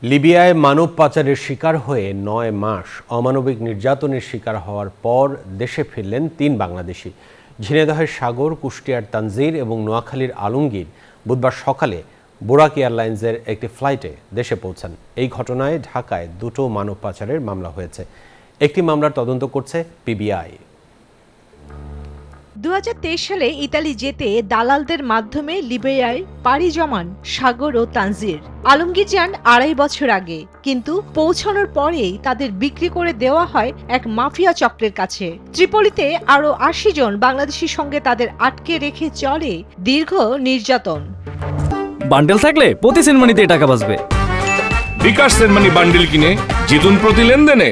লিবিয়ায় মানব পাচারের শিকার হয়ে ৯ মাস অমানবিক নির্যাতনের শিকার হওয়ার পর দেশে ফিরলেন ৩ বাংলাদেশি। ঝিনাইদহের সাগর, কুষ্টিয়ার তানজির এবং নোয়াখালীর আলমগীর বুধবার সকালে বোরাক এয়ারলাইন্সের একটি ফ্লাইটে দেশে পৌঁছান। এই ঘটনায় ঢাকায় দুটো মানব পাচারের মামলা হয়েছে। একটি মামলার তদন্ত করছে পিবিআই। ২০২৩ সালে ইতালি যেতে দালালদের মাধ্যমে লিবিয়ায় পাড়ি জমান সাগর ও তানজির। আলমগীর যান ২.৫ বছর আগে, কিন্তু পৌঁছানোর পরেই তাদের বিক্রি করে দেওয়া হয় এক মাফিয়া চক্রের কাছে। ত্রিপলিতে আরও ৮০ জন বাংলাদেশির সঙ্গে তাদের আটকে রেখে চলে দীর্ঘ নির্যাতন। বান্ডেল থাকলে প্রতি সেনমানিতে টাকা বাঁচবে। বিকাশ সেনমানি বান্ডেল কিনে জিতুন প্রতি লেনদেনে।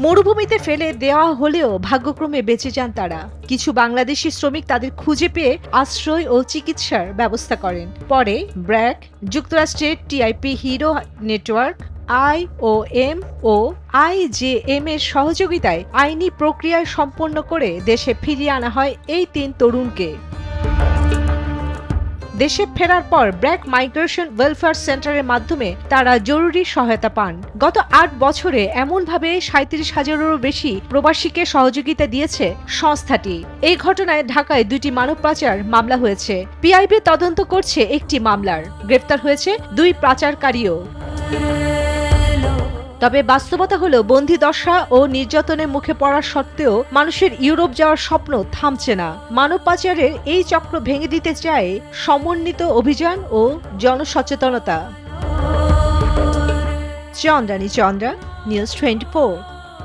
মরুভূমিতে ফেলে দেওয়া হলেও ভাগ্যক্রমে বেঁচে যান তারা। কিছু বাংলাদেশি শ্রমিক তাদের খুঁজে পেয়ে আশ্রয় ও চিকিৎসার ব্যবস্থা করেন। পরে ব্র্যাক, যুক্তরাষ্ট্রের টিআইপি হিরো নেটওয়ার্ক, IOM ও IJM এর সহযোগিতায় আইনি প্রক্রিয়া সম্পন্ন করে দেশে ফিরিয়ে আনা হয় এই ৩ তরুণকে। দেশে ফেরার পর ব্র্যাক মাইগ্রেশন ওয়েলফেয়ার সেন্টারের মাধ্যমে তারা জরুরি সহায়তা পান। গত ৮ বছরে এমনভাবে ৩৭,০০০-এরও বেশি প্রবাসীকে সহযোগিতা দিয়েছে সংস্থাটি। এই ঘটনায় ঢাকায় ২টি মানব পাচার মামলা হয়েছে। পিআইবি তদন্ত করছে একটি মামলার। গ্রেফতার হয়েছে ২ পাচারকারীও। তবে বাস্তবতা হলো, বন্দিদশা ও নির্যাতনের মুখে পড়া সত্ত্বেও মানুষের ইউরোপ যাওয়ার স্বপ্ন থামছে না। মানব পাচারের এই চক্র ভেঙে দিতে চায় সমন্বিত অভিযান ও জনসচেতনতা। চন্দ্রানী চন্দ্রা, নিউজ 24।